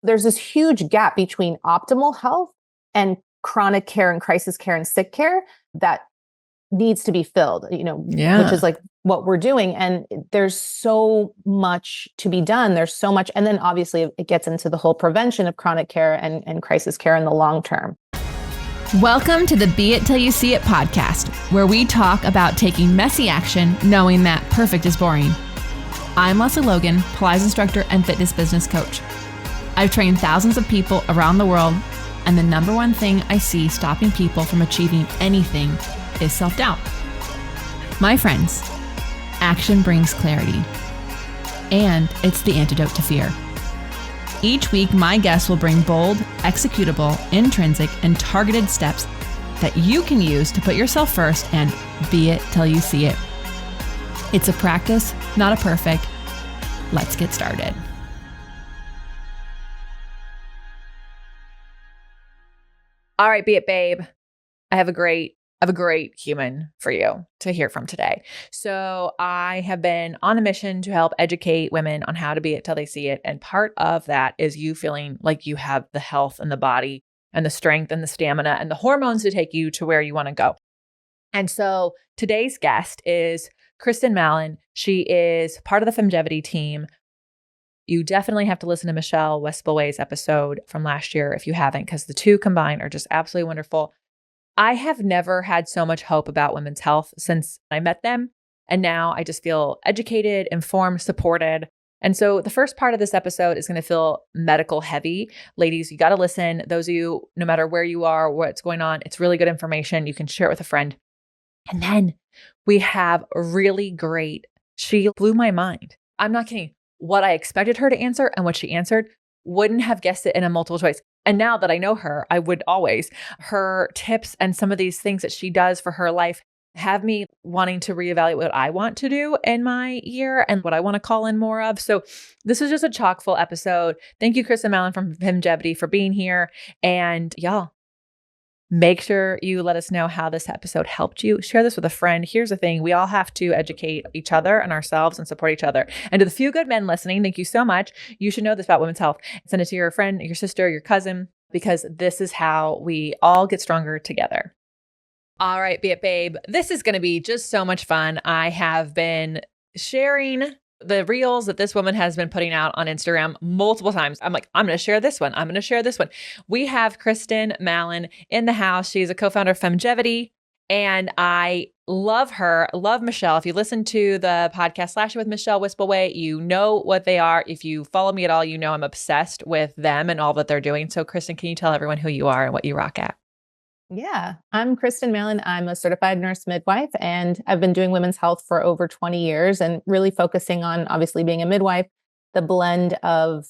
There's this huge gap between optimal health and chronic care and crisis care and sick care that needs to be filled, which is like what we're doing. And there's so much to be done. There's so much. And then obviously it gets into the whole prevention of chronic care and crisis care in the long term. Welcome to the Be It Till You See It podcast, where we talk about taking messy action, knowing that perfect is boring. I'm Lesley Logan, Pilates instructor and fitness business coach. I've trained thousands of people around the world, and the number one thing I see stopping people from achieving anything is self-doubt. My friends, action brings clarity, and it's the antidote to fear. Each week, my guests will bring bold, executable, intrinsic, and targeted steps that you can use to put yourself first and be it till you see it. It's a practice, not a perfect. Let's get started. All right, Be It Babe. I have a great human for you to hear from today. So I have been on a mission to help educate women on how to be it till they see it. And part of that is you feeling like you have the health and the body and the strength and the stamina and the hormones to take you to where you want to go. And so today's guest is Kristin Mallon. She is part of the Femgevity team. You definitely have to listen to Michelle Westbaway's episode from last year if you haven't, because the two combined are just absolutely wonderful. I have never had so much hope about women's health since I met them. And now I just feel educated, informed, supported. And so the first part of this episode is going to feel medical heavy. Ladies, you got to listen. Those of you, no matter where you are, what's going on, it's really good information. You can share it with a friend. And then we have really great, she blew my mind. I'm not kidding. What I expected her to answer and what she answered, wouldn't have guessed it in a multiple choice. And now that I know her, I would always. Her tips and some of these things that she does for her life have me wanting to reevaluate what I want to do in my year and what I want to call in more of. So this is just a chock full episode. Thank you, Kristin Mallon from Femgevity, for being here. And y'all, make sure you let us know how this episode helped you. Share this with a friend. Here's the thing. We all have to educate each other and ourselves and support each other. And to the few good men listening, thank you so much. You should know this about women's health. Send it to your friend, your sister, your cousin, because this is how we all get stronger together. All right, Be It Babe. This is going to be just so much fun. I have been sharing the reels that this woman has been putting out on Instagram multiple times. I'm like, I'm going to share this one. I'm going to share this one. We have Kristin Mallon in the house. She's a co-founder of Femgevity, and I love her. Love Michelle. If you listened to the podcast last year with Michelle Westbaway, you know what they are. If you follow me at all, you know I'm obsessed with them and all that they're doing. So Kristin, can you tell everyone who you are and what you rock at? Yeah, I'm Kristin Mallon. I'm a certified nurse midwife, and I've been doing women's health for over 20 years and really focusing on obviously being a midwife, the blend of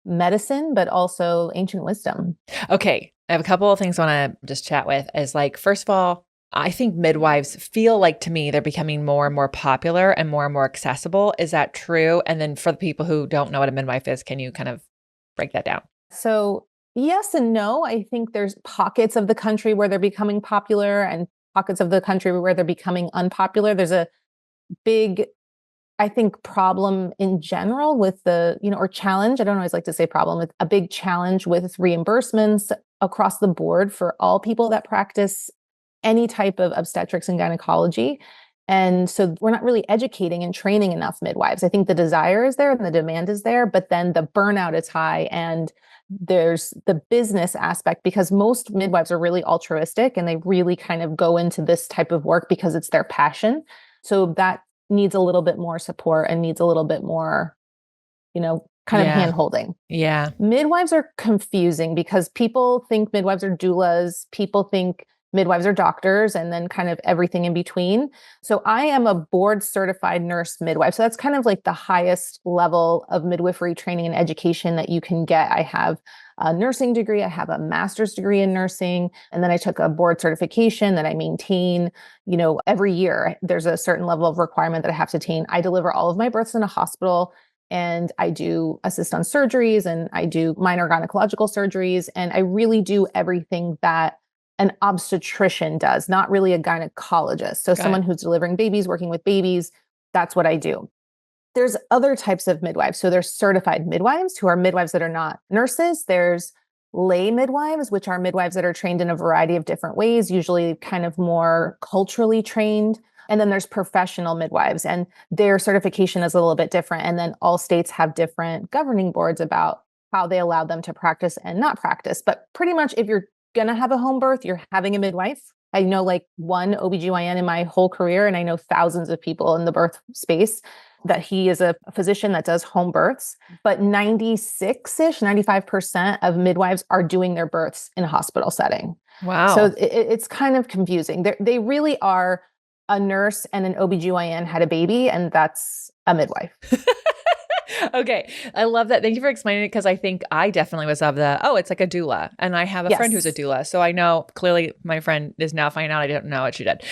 medicine, but also ancient wisdom. Okay. I have a couple of things I want to just chat with is like, first of all, I think midwives feel like to me, they're becoming more and more popular and more accessible. Is that true? And then for the people who don't know what a midwife is, can you kind of break that down? So yes and no. I think there's pockets of the country where they're becoming popular and pockets of the country where they're becoming unpopular. There's a big, I think, problem in general with the, or challenge. I don't always like to say problem. It's a big challenge with reimbursements across the board for all people that practice any type of obstetrics and gynecology. And so we're not really educating and training enough midwives. I think the desire is there and the demand is there, but then the burnout is high and there's the business aspect because most midwives are really altruistic and they really kind of go into this type of work because it's their passion. So that needs a little bit more support and needs a little bit more, kind of hand holding. Yeah. Midwives are confusing because people think midwives are doulas. People think midwives are doctors and then kind of everything in between. So I am a board certified nurse midwife. So that's kind of like the highest level of midwifery training and education that you can get. I have a nursing degree. I have a master's degree in nursing. And then I took a board certification that I maintain, every year. There's a certain level of requirement that I have to attain. I deliver all of my births in a hospital. And I do assist on surgeries and I do minor gynecological surgeries. And I really do everything that an obstetrician does, not really a gynecologist. So someone who's delivering babies, working with babies, that's what I do. There's other types of midwives. So there's certified midwives who are midwives that are not nurses. There's lay midwives, which are midwives that are trained in a variety of different ways, usually kind of more culturally trained. And then there's professional midwives, and their certification is a little bit different. And then all states have different governing boards about how they allow them to practice and not practice. But pretty much if you're going to have a home birth, you're having a midwife. I know like one OB GYN in my whole career, and I know thousands of people in the birth space that he is a physician that does home births, but 96-ish, 95% of midwives are doing their births in a hospital setting. Wow. So it's kind of confusing. They really are a nurse and an OB GYN had a baby, and that's a midwife. Okay. I love that. Thank you for explaining it, because I think I definitely was of it's like a doula. And I have a friend who's a doula. So I know clearly my friend is now finding out I didn't know what she did.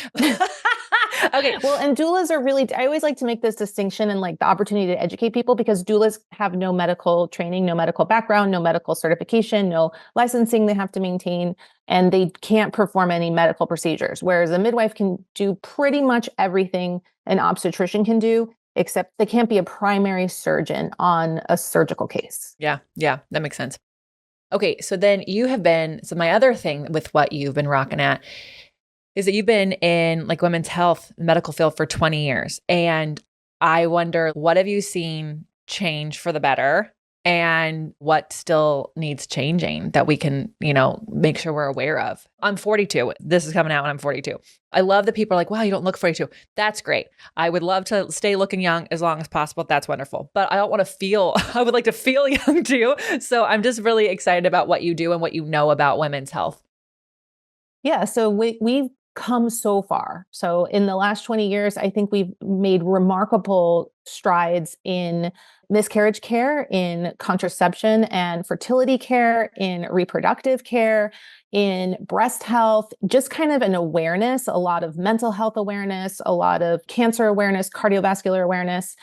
Okay. Well, and doulas are really, I always like to make this distinction and like the opportunity to educate people, because doulas have no medical training, no medical background, no medical certification, no licensing they have to maintain, and they can't perform any medical procedures. Whereas a midwife can do pretty much everything an obstetrician can do, except they can't be a primary surgeon on a surgical case. Yeah. Yeah. That makes sense. Okay. So then so my other thing with what you've been rocking at is that you've been in like women's health medical field for 20 years. And I wonder, what have you seen change for the better, and what still needs changing that we can, make sure we're aware of? I'm 42. This is coming out when I'm 42. I love that people are like, wow, you don't look 42. That's great. I would love to stay looking young as long as possible. That's wonderful. But I don't want to I would like to feel young too. So I'm just really excited about what you do and what you know about women's health. Yeah. So we've come so far. So in the last 20 years, I think we've made remarkable strides in miscarriage care, in contraception and fertility care, in reproductive care, in breast health, just kind of an awareness, a lot of mental health awareness, a lot of cancer awareness, cardiovascular awareness.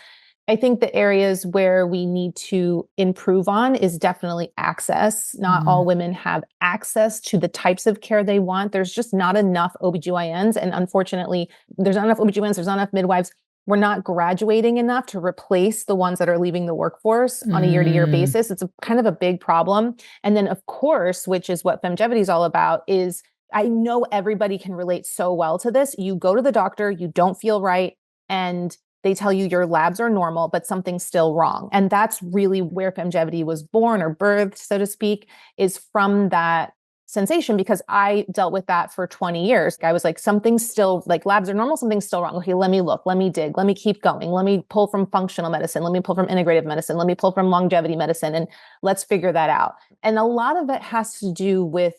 I think the areas where we need to improve on is definitely access. Not all women have access to the types of care they want. There's just not enough OB-GYNs. And unfortunately, there's not enough OB-GYNs, there's not enough midwives. We're not graduating enough to replace the ones that are leaving the workforce on a year-to-year basis. It's kind of a big problem. And then, of course, which is what Femgevity is all about, is I know everybody can relate so well to this. You go to the doctor, you don't feel right, and they tell you your labs are normal, but something's still wrong. And that's really where Femgevity was born, or birthed, so to speak, is from that sensation, because I dealt with that for 20 years. I was like, something's still, like labs are normal, something's still wrong. Okay, let me look, let me dig, let me keep going. Let me pull from functional medicine. Let me pull from integrative medicine. Let me pull from longevity medicine, and let's figure that out. And a lot of it has to do with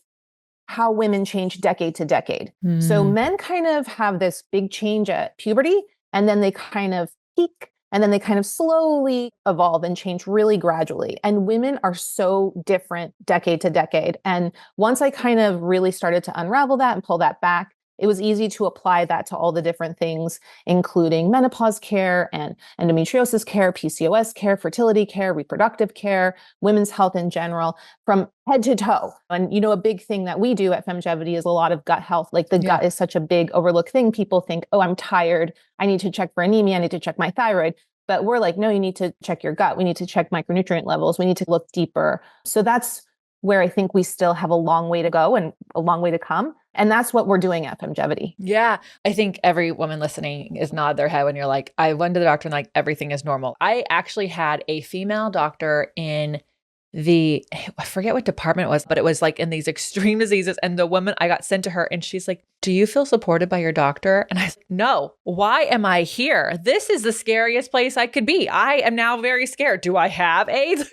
how women change decade to decade. So men kind of have this big change at puberty, and then they kind of peak, and then they kind of slowly evolve and change really gradually. And women are so different decade to decade. And once I kind of really started to unravel that and pull that back, it was easy to apply that to all the different things, including menopause care and endometriosis care, PCOS care, fertility care, reproductive care, women's health in general, from head to toe. And, a big thing that we do at Femgevity is a lot of gut health. Like the gut is such a big overlooked thing. People think, oh, I'm tired, I need to check for anemia, I need to check my thyroid. But we're like, no, you need to check your gut. We need to check micronutrient levels. We need to look deeper. So that's where I think we still have a long way to go and a long way to come. And that's what we're doing at Femgevity. Yeah. I think every woman listening is nod their head when you're like, I went to the doctor and like everything is normal. I actually had a female doctor in I forget what department it was, but it was like in these extreme diseases. And the woman, I got sent to her and she's like, do you feel supported by your doctor? And I said, no, why am I here? This is the scariest place I could be. I am now very scared. Do I have AIDS?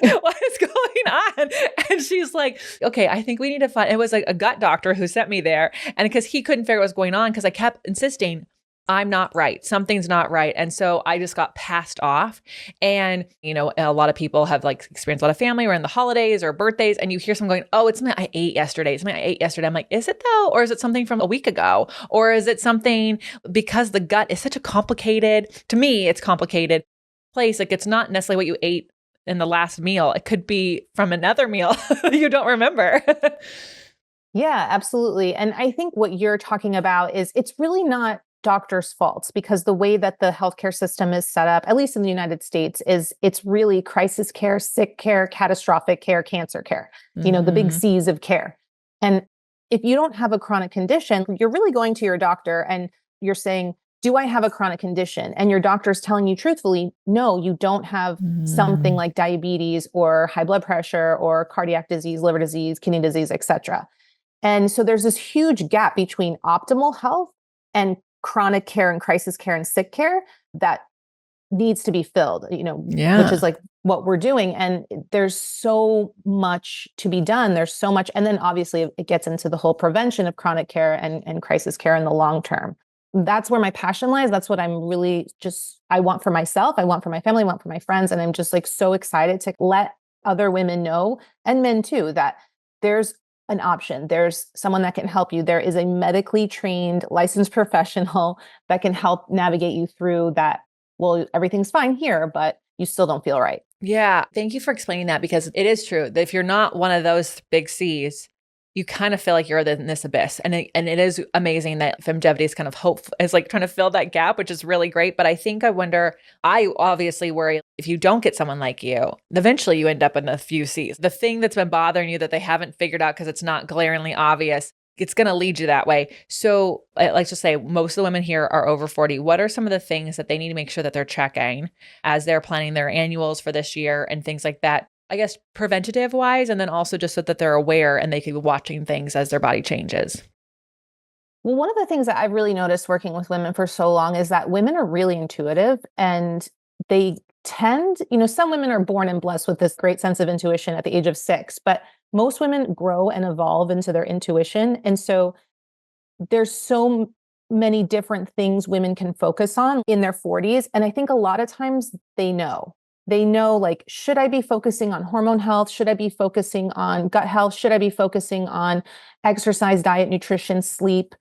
What is going on? And she's like, okay, I think we need to find, it was like a gut doctor who sent me there. And because he couldn't figure out what was going on, because I kept insisting, I'm not right. Something's not right. And so I just got passed off. And, a lot of people have like experienced a lot of family or in the holidays or birthdays, and you hear someone going, oh, it's something I ate yesterday. It's something I ate yesterday. I'm like, is it though? Or is it something from a week ago? Or is it something, because the gut is such a complicated, to me, it's complicated place. Like it's not necessarily what you ate in the last meal. It could be from another meal you don't remember. Yeah, absolutely. And I think what you're talking about is it's really not doctors' faults, because the way that the healthcare system is set up, at least in the United States, is it's really crisis care, sick care, catastrophic care, cancer care, the big C's of care. And if you don't have a chronic condition, you're really going to your doctor and you're saying, do I have a chronic condition? And your doctor's telling you truthfully, no, you don't have something like diabetes or high blood pressure or cardiac disease, liver disease, kidney disease, et cetera. And so there's this huge gap between optimal health and chronic care and crisis care and sick care that needs to be filled, which is like what we're doing. And there's so much to be done. There's so much. And then obviously it gets into the whole prevention of chronic care and crisis care in the long term. That's where my passion lies. That's what I'm really I want for myself. I want for my family. I want for my friends. And I'm just like so excited to let other women know, and men too, that there's an option. There's someone that can help you. There is a medically trained, licensed professional that can help navigate you through that. Well, everything's fine here, but you still don't feel right. Yeah. Thank you for explaining that, because it is true that if you're not one of those big C's, you kind of feel like you're in this abyss. And it is amazing that Femgevity is kind of is like trying to fill that gap, which is really great. But I obviously worry if you don't get someone like you, eventually you end up in a few C's. The thing that's been bothering you that they haven't figured out because it's not glaringly obvious, it's going to lead you that way. So let's just say most of the women here are over 40. What are some of the things that they need to make sure that they're checking as they're planning their annuals for this year and things like that? I guess preventative wise, and then also just so that they're aware and they can be watching things as their body changes. Well, one of the things that I've really noticed working with women for so long is that women are really intuitive, and they tend, some women are born and blessed with this great sense of intuition at the age of 6, but most women grow and evolve into their intuition. And so there's so many different things women can focus on in their 40s. And I think a lot of times they know, like, should I be focusing on hormone health? Should I be focusing on gut health? Should I be focusing on exercise, diet, nutrition, sleep?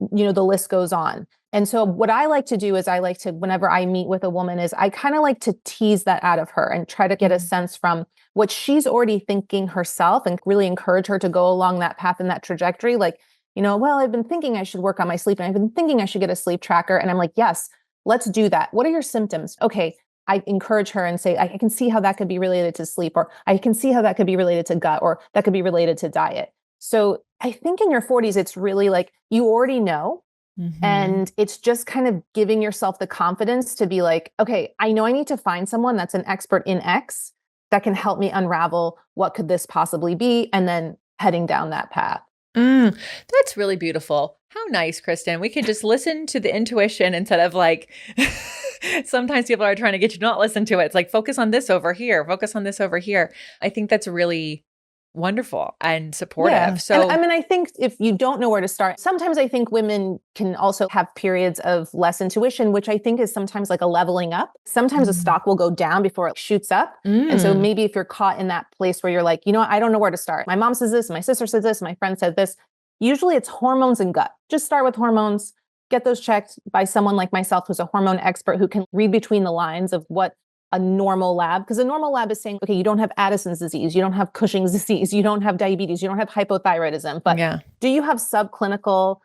The list goes on. And so what I like to do is whenever I meet with a woman, is I kind of like to tease that out of her and try to get a sense from what she's already thinking herself and really encourage her to go along that path and that trajectory. Like, well, I've been thinking I should work on my sleep, and I've been thinking I should get a sleep tracker. And I'm like, yes, let's do that. What are your symptoms? Okay. I encourage her and say, I can see how that could be related to sleep, or I can see how that could be related to gut, or that could be related to diet. So I think in your 40s, it's really like, you already know. And it's just kind of giving yourself the confidence to be like, okay, I know I need to find someone that's an expert in X that can help me unravel what could this possibly be, and then heading down that path. That's really beautiful. How nice, Kristin. We can just listen to the intuition instead of like, sometimes people are trying to get you to not listen to it. It's like, focus on this over here. Focus on this over here. I think that's really wonderful and supportive. Yeah. So, and I think if you don't know where to start, sometimes I think women can also have periods of less intuition, which I think is sometimes like a leveling up. Sometimes a stock will go down before it shoots up. And so maybe if you're caught in that place where you're like, I don't know where to start. My mom says this, my sister says this, my friend said this. Usually it's hormones and gut. Just start with hormones, get those checked by someone like myself, who's a hormone expert who can read between the lines of what a normal lab, because a normal lab is saying, okay, you don't have Addison's disease, you don't have Cushing's disease, you don't have diabetes, you don't have hypothyroidism, but do you have subclinical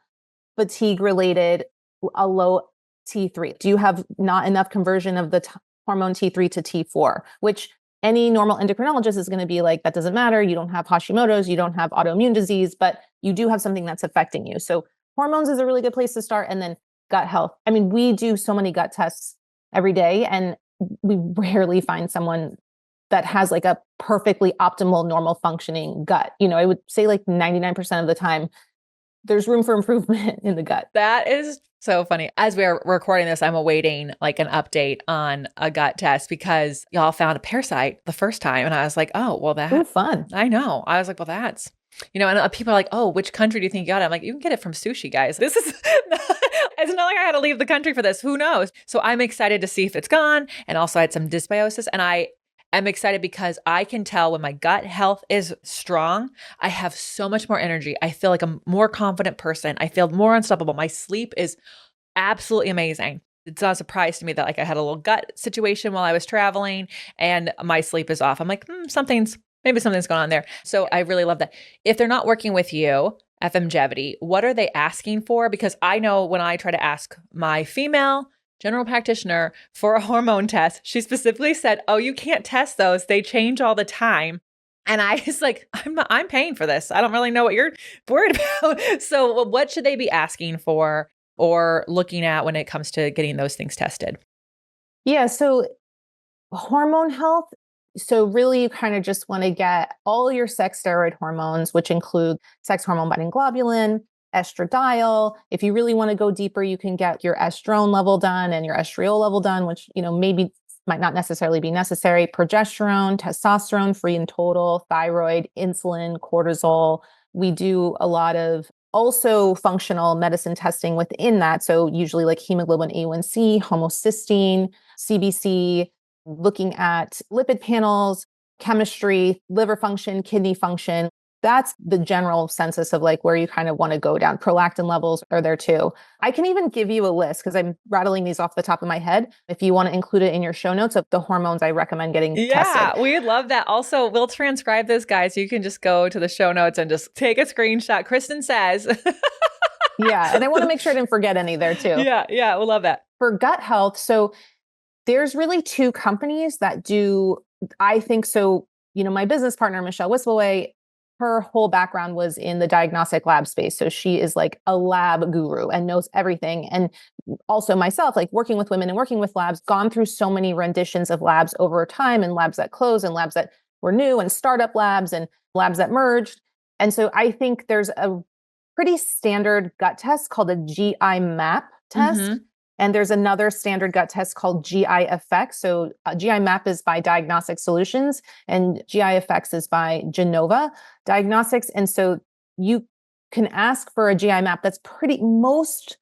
fatigue related, a low T3? Do you have not enough conversion of the hormone T3 to T4, which any normal endocrinologist is going to be like, that doesn't matter. You don't have Hashimoto's, you don't have autoimmune disease, but you do have something that's affecting you. So hormones is a really good place to start. And then gut health. I mean, we do so many gut tests every day, and we rarely find someone that has like a perfectly optimal, normal functioning gut. I would say like 99% of the time, there's room for improvement in the gut. That is so funny. As we're recording this, I'm awaiting like an update on a gut test because y'all found a parasite the first time. And I was like, oh, well, that's fun. I know. I was like, well, that's, and people are like, oh, which country do you think you got it? I'm like, you can get it from sushi, guys. This is, it's not like I had to leave the country for this. Who knows? So I'm excited to see if it's gone. And also I had some dysbiosis, and I am excited because I can tell when my gut health is strong, I have so much more energy. I feel like a more confident person. I feel more unstoppable. My sleep is absolutely amazing. It's not a surprise to me that like I had a little gut situation while I was traveling and my sleep is off. I'm like, maybe something's going on there. So I really love that. If they're not working with you FMGevity, what are they asking for? Because I know when I try to ask my female general practitioner for a hormone test, she specifically said, oh, you can't test those. They change all the time. And I was like, I'm paying for this. I don't really know what you're worried about. So what should they be asking for or looking at when it comes to getting those things tested? Yeah. So hormone health. So really you kind of just want to get all your sex steroid hormones, which include sex hormone binding globulin, estradiol. If you really want to go deeper, you can get your estrone level done and your estriol level done, which, maybe might not necessarily be necessary. Progesterone, testosterone, free and total, thyroid, insulin, cortisol. We do a lot of also functional medicine testing within that. So usually like hemoglobin A1C, homocysteine, CBC, looking at lipid panels, chemistry, liver function, kidney function. That's the general census of like where you kind of want to go down. Prolactin levels are there too. I can even give you a list because I'm rattling these off the top of my head. If you want to include it in your show notes of the hormones I recommend getting tested. Yeah, we'd love that. Also, we'll transcribe this, guys. You can just go to the show notes and just take a screenshot. Kristin says. Yeah. And I want to make sure I didn't forget any there too. Yeah. We'll love that. For gut health, so there's really two companies that do, I think so, my business partner, Michelle Whistleway, her whole background was in the diagnostic lab space. So she is like a lab guru and knows everything. And also myself, like working with women and working with labs, gone through so many renditions of labs over time and labs that closed and labs that were new and startup labs and labs that merged. And so I think there's a pretty standard gut test called a GI map test. Mm-hmm. And there's another standard gut test called GI Effects. So GI Map is by Diagnostic Solutions and GI Effects is by Genova Diagnostics. And so you can ask for a GI Map that's most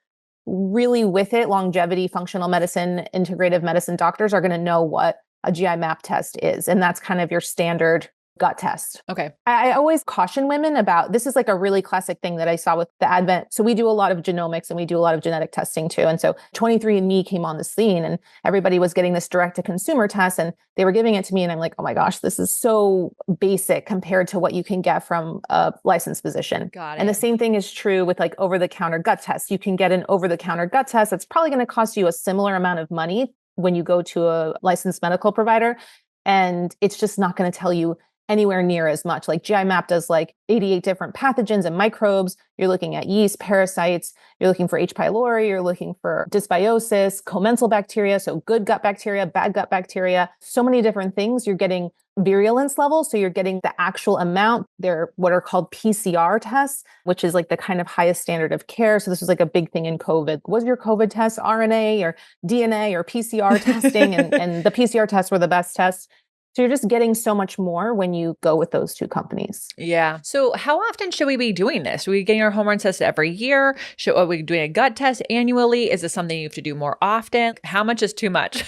really with it, longevity, functional medicine, integrative medicine doctors are going to know what a GI Map test is. And that's kind of your standard gut test. Okay. I always caution women about, this is like a really classic thing that I saw with the advent. So we do a lot of genomics and we do a lot of genetic testing too. And so 23andMe came on the scene and everybody was getting this direct to consumer test and they were giving it to me. And I'm like, oh my gosh, this is so basic compared to what you can get from a licensed physician. Got it. And the same thing is true with like over-the-counter gut tests. You can get an over-the-counter gut test. That's probably going to cost you a similar amount of money when you go to a licensed medical provider. And it's just not going to tell you anywhere near as much. Like GI Map does like 88 different pathogens and microbes. You're looking at yeast, parasites, you're looking for H. pylori, you're looking for dysbiosis, commensal bacteria, so good gut bacteria, bad gut bacteria, so many different things. You're getting virulence levels, so you're getting the actual amount. They're what are called PCR tests, which is like the kind of highest standard of care. So this was like a big thing in COVID. Was your COVID test RNA or DNA or PCR testing? And the PCR tests were the best tests. So you're just getting so much more when you go with those two companies. Yeah. So how often should we be doing this? Should we be getting our hormone tested every year? Are we doing a gut test annually? Is this something you have to do more often? How much is too much?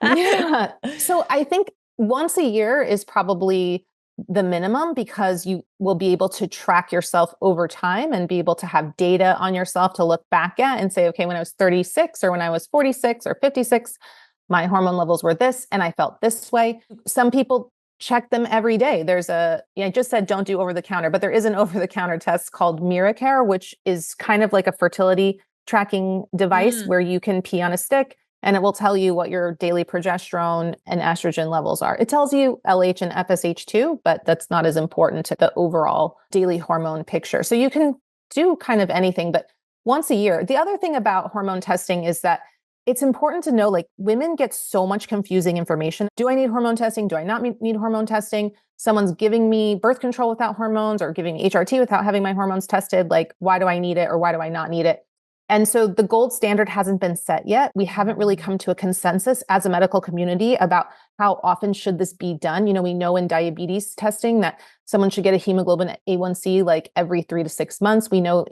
Yeah. So I think once a year is probably the minimum because you will be able to track yourself over time and be able to have data on yourself to look back at and say, okay, when I was 36 or when I was 46 or 56, my hormone levels were this and I felt this way. Some people check them every day. I just said don't do over the counter, but there is an over the counter test called MiraCare, which is kind of like a fertility tracking device where you can pee on a stick and it will tell you what your daily progesterone and estrogen levels are. It tells you LH and FSH too, but that's not as important to the overall daily hormone picture. So you can do kind of anything, but once a year. The other thing about hormone testing is that it's important to know, like, women get so much confusing information. Do I need hormone testing? Do I not need hormone testing? Someone's giving me birth control without hormones or giving me HRT without having my hormones tested. Like, why do I need it or why do I not need it? And so the gold standard hasn't been set yet. We haven't really come to a consensus as a medical community about how often should this be done. We know in diabetes testing that someone should get a hemoglobin A1C like every 3 to 6 months. We know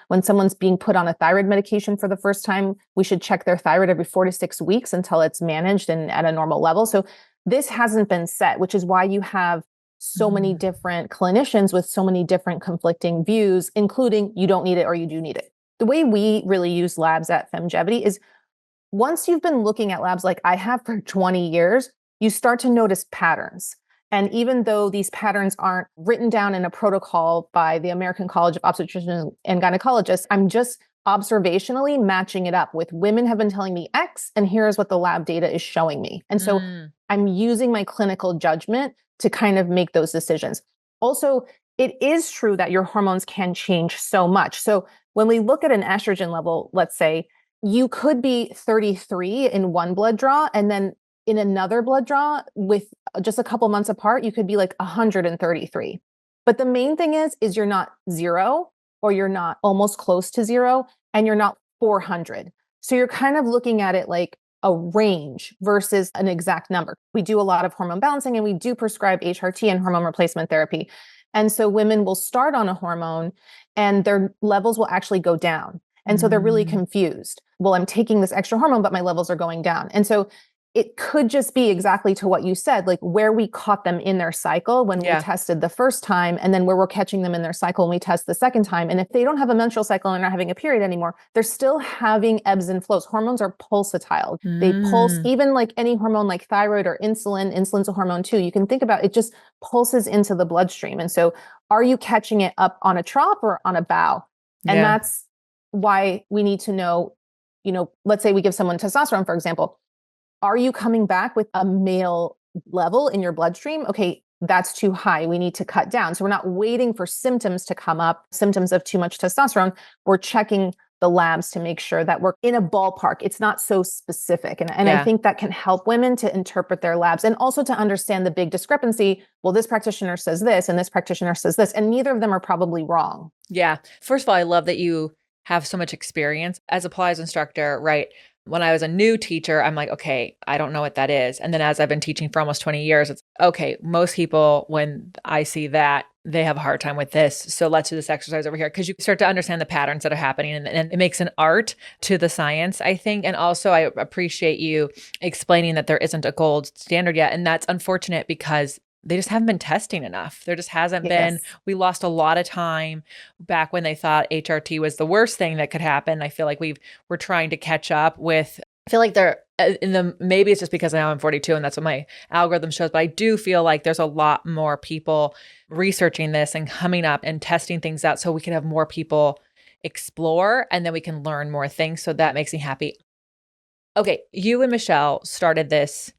when someone's being put on a thyroid medication for the first time, we should check their thyroid every 4 to 6 weeks until it's managed and at a normal level. So this hasn't been set, which is why you have so many different clinicians with so many different conflicting views, including you don't need it or you do need it. The way we really use labs at FemGevity is once you've been looking at labs like I have for 20 years, you start to notice patterns. And even though these patterns aren't written down in a protocol by the American College of Obstetricians and Gynecologists, I'm just observationally matching it up with women have been telling me X, and here's what the lab data is showing me. And so I'm using my clinical judgment to kind of make those decisions. Also, it is true that your hormones can change so much. So when we look at an estrogen level, let's say, you could be 33 in one blood draw, and then in another blood draw with just a couple months apart, you could be like 133. But the main thing is you're not 0, or you're not almost close to 0, and you're not 400. So you're kind of looking at it like a range versus an exact number. We do a lot of hormone balancing, and we do prescribe HRT and hormone replacement therapy. And so women will start on a hormone and their levels will actually go down. And so they're really confused. Well, I'm taking this extra hormone, but my levels are going down. And so it could just be exactly to what you said, like where we caught them in their cycle when we tested the first time, and then where we're catching them in their cycle when we test the second time. And if they don't have a menstrual cycle and are not having a period anymore, they're still having ebbs and flows. Hormones are pulsatile. They pulse, even like any hormone like thyroid or insulin. Insulin's a hormone too. You can think about it just pulses into the bloodstream. And so are you catching it up on a trop or on a bow? And that's why we need to know, let's say we give someone testosterone, for example. Are you coming back with a male level in your bloodstream? Okay, that's too high. We need to cut down. So we're not waiting for symptoms to come up, symptoms of too much testosterone. We're checking the labs to make sure that we're in a ballpark. It's not so specific. And I think that can help women to interpret their labs and also to understand the big discrepancy. Well, this practitioner says this and this practitioner says this, and neither of them are probably wrong. Yeah. First of all, I love that you have so much experience as a Pilates instructor, right? When I was a new teacher, I'm like, okay, I don't know what that is. And then as I've been teaching for almost 20 years, it's okay. Most people, when I see that, they have a hard time with this. So let's do this exercise over here, because you start to understand the patterns that are happening, and it makes an art to the science, I think. And also I appreciate you explaining that there isn't a gold standard yet. And that's unfortunate because they just haven't been testing enough. There just hasn't been. We lost a lot of time back when they thought HRT was the worst thing that could happen. I feel like we're trying to catch up with, I feel like they're maybe it's just because now I'm 42 and that's what my algorithm shows, but I do feel like there's a lot more people researching this and coming up and testing things out so we can have more people explore, and then we can learn more things. So that makes me happy. Okay. You and Michelle started this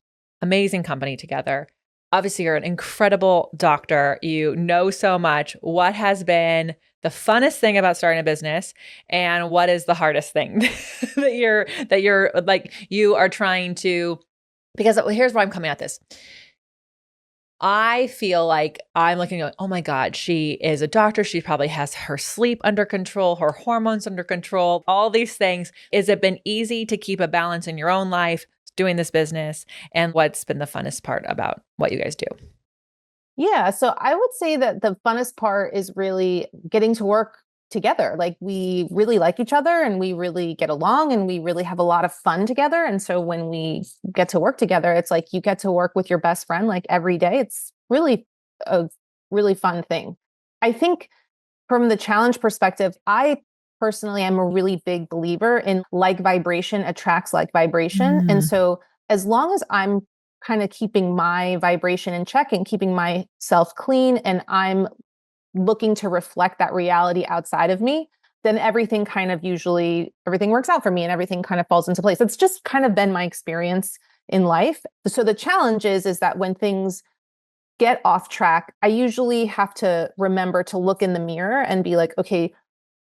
amazing company together. Obviously, you're an incredible doctor. You know so much. What has been the funnest thing about starting a business, and what is the hardest thing that you're like you are trying to? Because here's why I'm coming at this. I feel like I'm looking at, oh my God, she is a doctor. She probably has her sleep under control, her hormones under control, all these things. Has it been easy to keep a balance in your own life doing this business? And what's been the funnest part about what you guys do? Yeah. So I would say that the funnest part is really getting to work together. Like we really like each other and we really get along and we really have a lot of fun together. And so when we get to work together, it's like you get to work with your best friend like every day. It's really a really fun thing. I think from the challenge perspective, I personally am a really big believer in like vibration attracts like vibration. And so as long as I'm kind of keeping my vibration in check and keeping myself clean, and I'm looking to reflect that reality outside of me, then everything works out for me and everything kind of falls into place. It's just kind of been my experience in life. So the challenge is that when things get off track, I usually have to remember to look in the mirror and be like, okay,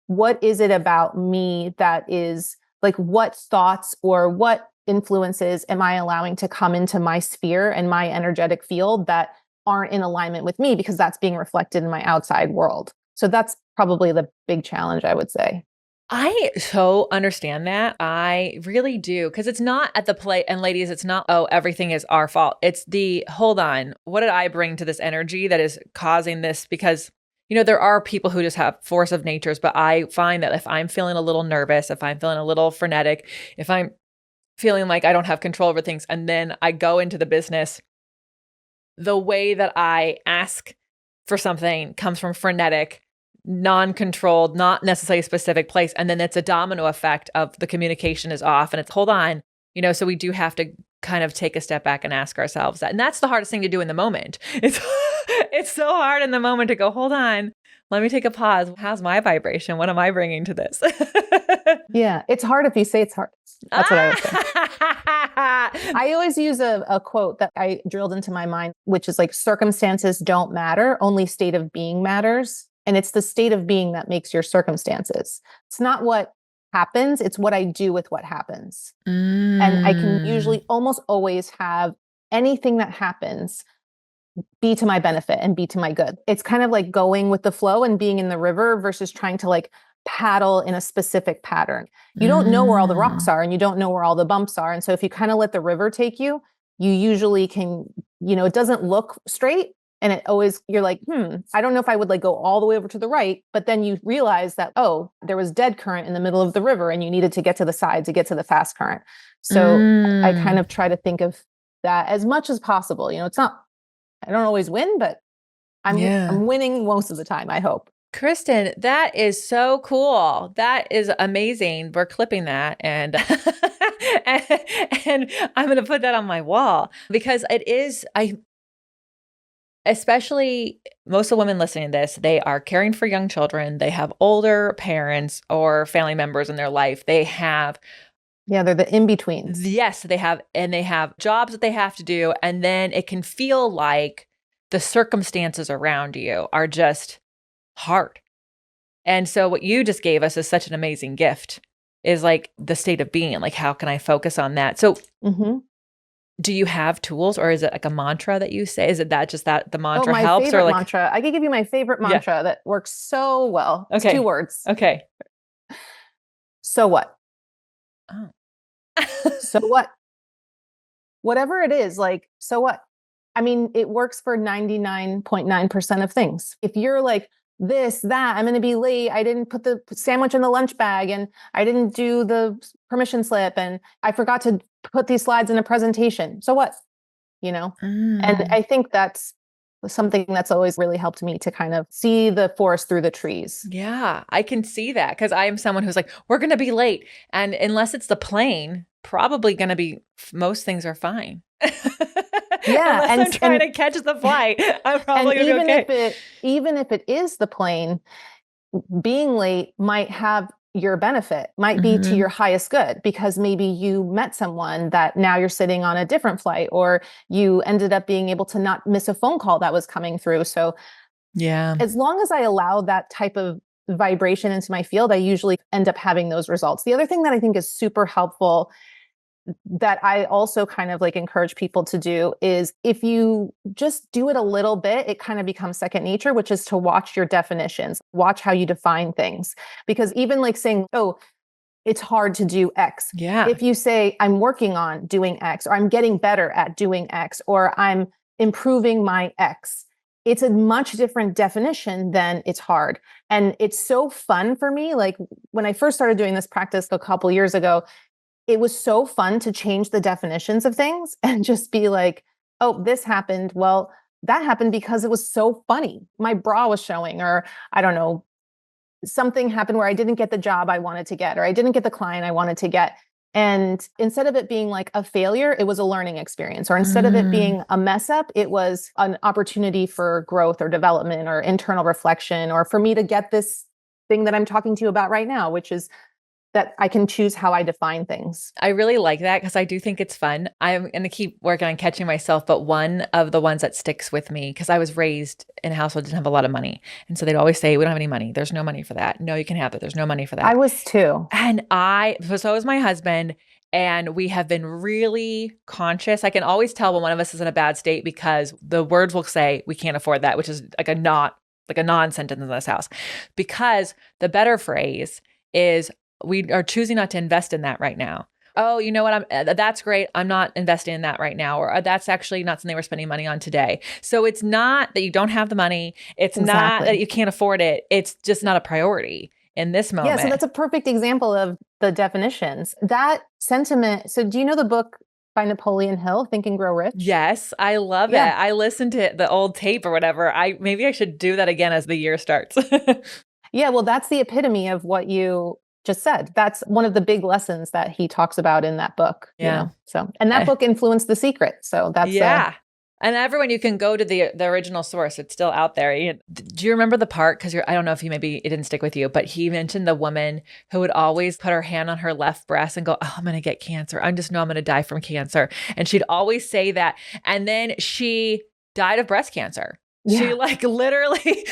what is it about me that is like, what thoughts or what influences am I allowing to come into my sphere and my energetic field that aren't in alignment with me, because that's being reflected in my outside world. So that's probably the big challenge, I would say. I so understand that. I really do. Because it's not at the play. And ladies, it's not, oh, everything is our fault. It's hold on, what did I bring to this energy that is causing this? Because there are people who just have force of natures, but I find that if I'm feeling a little nervous, if I'm feeling a little frenetic, if I'm feeling like I don't have control over things, and then I go into the business, the way that I ask for something comes from frenetic, non-controlled, not necessarily a specific place. And then it's a domino effect of the communication is off and it's, hold on, So we do have to kind of take a step back and ask ourselves that. And that's the hardest thing to do in the moment. It's so hard in the moment to go, hold on, let me take a pause. How's my vibration? What am I bringing to this? Yeah. It's hard if you say it's hard. That's what I would say. I always use a quote that I drilled into my mind, which is like, circumstances don't matter, only state of being matters. And it's the state of being that makes your circumstances. It's not what happens, it's what I do with what happens. And I can usually almost always have anything that happens be to my benefit and be to my good. It's kind of like going with the flow and being in the river versus trying to like paddle in a specific pattern. You don't know where all the rocks are and you don't know where all the bumps are. And so if you kind of let the river take you, you usually can, it doesn't look straight. And it always, you're like, I don't know if I would like go all the way over to the right, but then you realize that, oh, there was dead current in the middle of the river and you needed to get to the side to get to the fast current. So I kind of try to think of that as much as possible. It's not, I don't always win, but I'm winning most of the time, I hope. Kristin, that is so cool. That is amazing. We're clipping that and and I'm going to put that on my wall because it is, especially most of the women listening to this, they are caring for young children. They have older parents or family members in their life. They have they're the in-betweens. Yes, they have jobs that they have to do. And then it can feel like the circumstances around you are just hard. And so what you just gave us is such an amazing gift, is like the state of being. Like, how can I focus on that? So do you have tools, or is it like a mantra that you say? Is it that just that the mantra helps? Or like mantra? I could give you my favorite mantra that works so well. Okay. It's 2 words. Okay. So what? Oh. So what? Whatever it is, like, so what? I mean, it works for 99.9% of things. If you're like, this, that, I'm going to be late. I didn't put the sandwich in the lunch bag and I didn't do the permission slip and I forgot to put these slides in a presentation. So what? And I think that's something that's always really helped me to kind of see the forest through the trees. Yeah, I can see that because I am someone who's like, we're going to be late. And unless it's the plane, probably going to be, most things are fine. Yeah. Unless I'm trying to catch the flight, I'm probably going to be okay. Even if it is the plane, being late might have your benefit, might be to your highest good, because maybe you met someone that now you're sitting on a different flight, or you ended up being able to not miss a phone call that was coming through. So as long as I allow that type of vibration into my field, I usually end up having those results. The other thing that I think is super helpful that I also kind of like encourage people to do is, if you just do it a little bit, it kind of becomes second nature, which is to watch your definitions, watch how you define things. Because even like saying, oh, it's hard to do X. Yeah. If you say, I'm working on doing X, or I'm getting better at doing X, or I'm improving my X, it's a much different definition than it's hard. And it's so fun for me. Like when I first started doing this practice a couple years ago, it was so fun to change the definitions of things and just be like, oh, this happened. Well, that happened because it was so funny. My bra was showing, or I don't know, something happened where I didn't get the job I wanted to get, or I didn't get the client I wanted to get. And instead of it being like a failure, it was a learning experience. Or instead of it being a mess up, it was an opportunity for growth or development or internal reflection, or for me to get this thing that I'm talking to you about right now, which is that I can choose how I define things. I really like that because I do think it's fun. I'm going to keep working on catching myself, but one of the ones that sticks with me, because I was raised in a household that didn't have a lot of money. And so they'd always say, we don't have any money. There's no money for that. No, you can have it. There's no money for that. I was too. And so was my husband. And we have been really conscious. I can always tell when one of us is in a bad state because the words will say, we can't afford that, which is like a non-sentence in this house. Because the better phrase is, we are choosing not to invest in that right now. Oh, you know what? That's great. I'm not investing in that right now. Or that's actually not something we're spending money on today. So it's not that you don't have the money. It's not that you can't afford it. It's just not a priority in this moment. Yeah. So that's a perfect example of the definitions. That sentiment. So do you know the book by Napoleon Hill, Think and Grow Rich? Yes. I love it. I listened to the old tape or whatever. Maybe I should do that again as the year starts. Yeah. Well, that's the epitome of what you just said. That's one of the big lessons that he talks about in that book. Yeah. So, and that book influenced The Secret. So that's and everyone, you can go to the original source. It's still out there. Do you remember the part? Because I don't know if maybe it didn't stick with you, but he mentioned the woman who would always put her hand on her left breast and go, "Oh, I'm going to get cancer. I just know I'm going to die from cancer." And she'd always say that. And then she died of breast cancer. Yeah. She literally,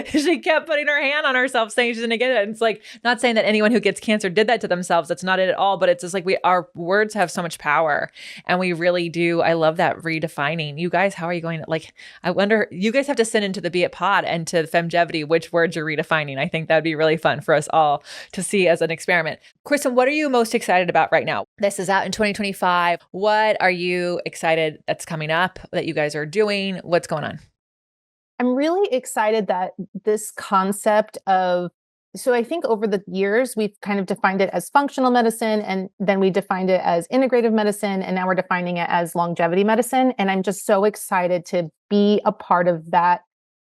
she kept putting her hand on herself saying she's going to get it. And it's not saying that anyone who gets cancer did that to themselves. That's not it at all. But it's just our words have so much power, and we really do. I love that redefining. You guys, how are you going to I wonder, you guys have to send into the Be It Pod and to Femgevity which words you're redefining. I think that'd be really fun for us all to see as an experiment. Kristin, what are you most excited about right now? This is out in 2025. What are you excited that's coming up that you guys are doing? What's going on? I'm really excited that this concept of, so I think over the years, we've kind of defined it as functional medicine, and then we defined it as integrative medicine, and now we're defining it as longevity medicine. And I'm just so excited to be a part of that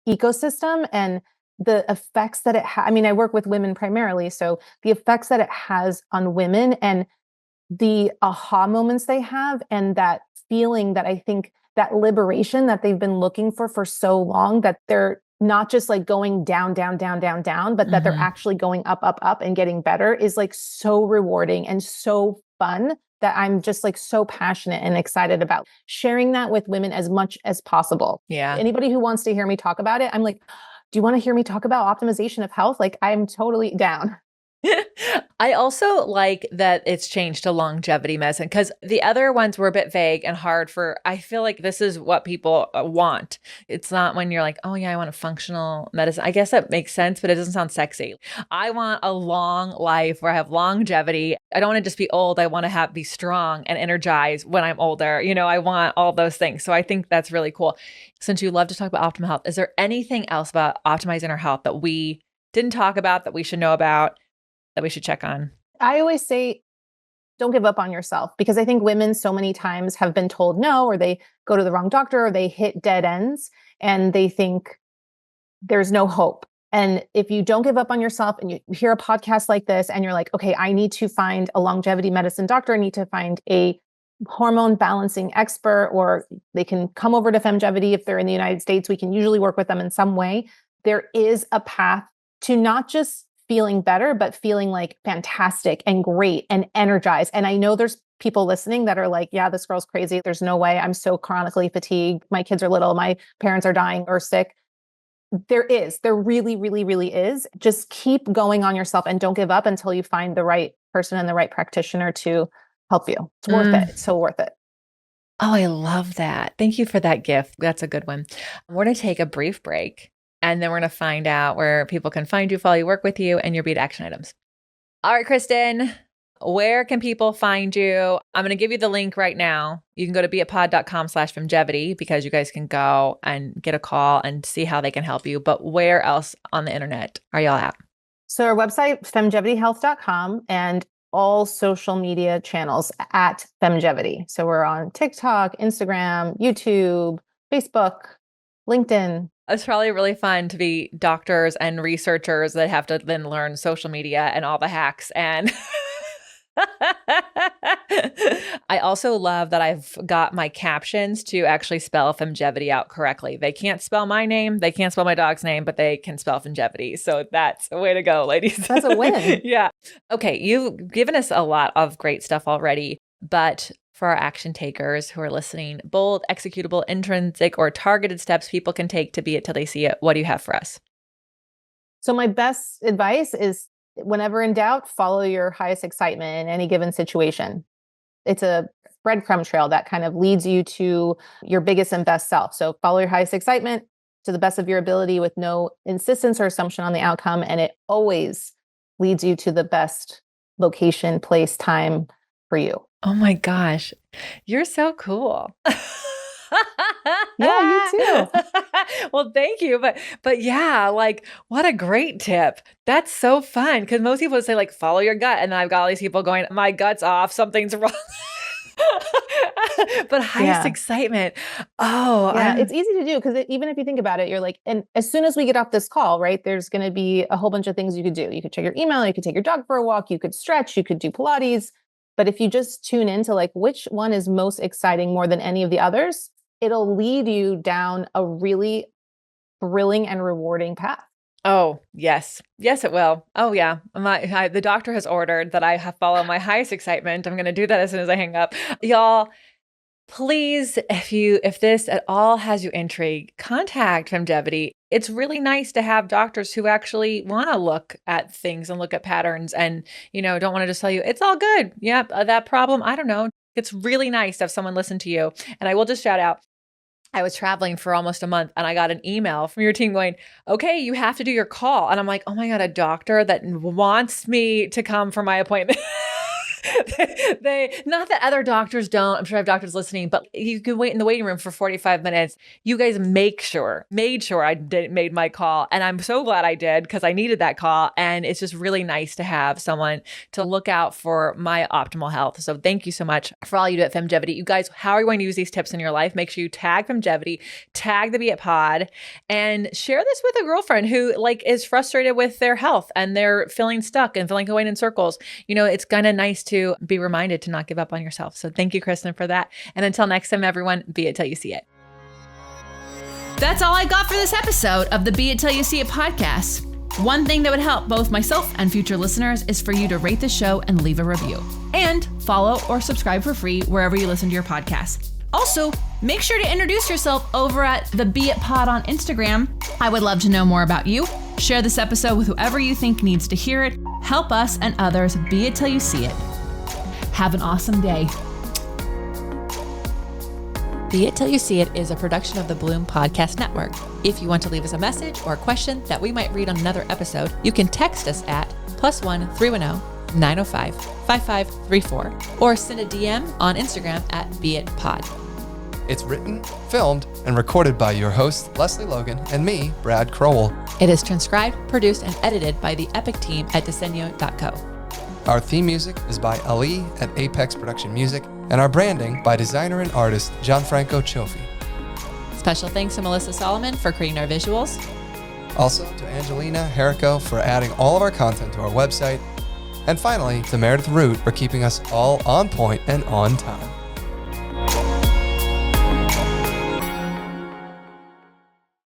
ecosystem and the effects that it has. I mean, I work with women primarily, so the effects that it has on women and the aha moments they have, and that feeling that I think that liberation that they've been looking for so long, that they're not just going down, down, down, down, down, but that they're actually going up, up, up and getting better is so rewarding and so fun that I'm just so passionate and excited about sharing that with women as much as possible. Yeah. Anybody who wants to hear me talk about it, I'm do you want to hear me talk about optimization of health? I'm totally down. I also like that it's changed to longevity medicine, because the other ones were a bit vague and hard I feel like this is what people want. It's not when you're oh yeah, I want a functional medicine. I guess that makes sense, but it doesn't sound sexy. I want a long life where I have longevity. I don't want to just be old. I want to be strong and energized when I'm older. I want all those things. So I think that's really cool. Since you love to talk about optimal health, is there anything else about optimizing our health that we didn't talk about that we should know about, that we should check on? I always say, don't give up on yourself, because I think women so many times have been told no, or they go to the wrong doctor, or they hit dead ends and they think there's no hope. And if you don't give up on yourself and you hear a podcast like this and you're okay, I need to find a longevity medicine doctor, I need to find a hormone balancing expert, or they can come over to Femgevity if they're in the United States. We can usually work with them in some way. There is a path to not just feeling better, but feeling fantastic and great and energized. And I know there's people listening that are yeah, this girl's crazy. There's no way. I'm so chronically fatigued. My kids are little. My parents are dying or sick. There really, really, really is. Just keep going on yourself and don't give up until you find the right person and the right practitioner to help you. It's worth it. It's so worth it. Oh, I love that. Thank you for that gift. That's a good one. We're going to take a brief break, and then we're going to find out where people can find you, follow you, work with you, and your Beit action items. All right, Kristin, where can people find you? I'm going to give you the link right now. You can go to beitpod.com/femgevity, because you guys can go and get a call and see how they can help you. But where else on the internet are y'all at? So our website, femgevityhealth.com, and all social media channels at Femgevity. So we're on TikTok, Instagram, YouTube, Facebook, LinkedIn. It's probably really fun to be doctors and researchers that have to then learn social media and all the hacks. And I also love that I've got my captions to actually spell Femgevity out correctly. They can't spell my name. They can't spell my dog's name, but they can spell Femgevity. So that's a way to go, ladies. That's a win. Yeah. Okay. You've given us a lot of great stuff already, but for our action takers who are listening, bold, executable, intrinsic, or targeted steps people can take to be it till they see it. What do you have for us? So my best advice is, whenever in doubt, follow your highest excitement in any given situation. It's a breadcrumb trail that kind of leads you to your biggest and best self. So follow your highest excitement to the best of your ability with no insistence or assumption on the outcome. And it always leads you to the best location, place, time for you. Oh my gosh, you're so cool. Yeah, you too. Well, thank you. But yeah, what a great tip. That's so fun, because most people would say follow your gut. And then I've got all these people going, my gut's off, something's wrong. But highest excitement. Oh, yeah, it's easy to do because even if you think about it, you're like, and as soon as we get off this call, right, there's going to be a whole bunch of things you could do. You could check your email, you could take your dog for a walk, you could stretch, you could do Pilates. But if you just tune into like which one is most exciting more than any of the others, it'll lead you down a really thrilling and rewarding path. Oh, yes. Yes, it will. Oh, yeah. The doctor has ordered that I follow my highest excitement. I'm going to do that as soon as I hang up. Y'all, please, if this at all has you intrigued, contact Femgevity. It's really nice to have doctors who actually want to look at things and look at patterns and, don't want to just tell you, it's all good. Yep, that problem, I don't know. It's really nice to have someone listen to you. And I will just shout out, I was traveling for almost a month and I got an email from your team going, okay, you have to do your call. And I'm like, oh my God, a doctor that wants me to come for my appointment. Not that other doctors don't, I'm sure I have doctors listening, but you can wait in the waiting room for 45 minutes. You guys made sure I made my call. And I'm so glad I did because I needed that call. And it's just really nice to have someone to look out for my optimal health. So thank you so much for all you do at Femgevity. You guys, how are you going to use these tips in your life? Make sure you tag Femgevity, tag the Beit Pod, and share this with a girlfriend who is frustrated with their health and they're feeling stuck and feeling going in circles. It's kind of nice to be reminded to not give up on yourself. So thank you, Kristin, for that. And until next time, everyone, be it till you see it. That's all I got for this episode of the Be It Till You See It podcast. One thing that would help both myself and future listeners is for you to rate the show and leave a review. And follow or subscribe for free wherever you listen to your podcast. Also, make sure to introduce yourself over at the Beit Pod on Instagram. I would love to know more about you. Share this episode with whoever you think needs to hear it. Help us and others be it till you see it. Have an awesome day. Be It Till You See It is a production of the Bloom Podcast Network. If you want to leave us a message or a question that we might read on another episode, you can text us at +1 310 905 5534 or send a DM on Instagram at beitpod. It's written, filmed, and recorded by your host, Lesley Logan, and me, Brad Crowell. It is transcribed, produced, and edited by the epic team at Disenyo.co. Our theme music is by Ali at Apex Production Music, and our branding by designer and artist Gianfranco Cioffi. Special thanks to Melissa Solomon for creating our visuals. Also to Angelina Herrico for adding all of our content to our website. And finally, to Meredith Root for keeping us all on point and on time.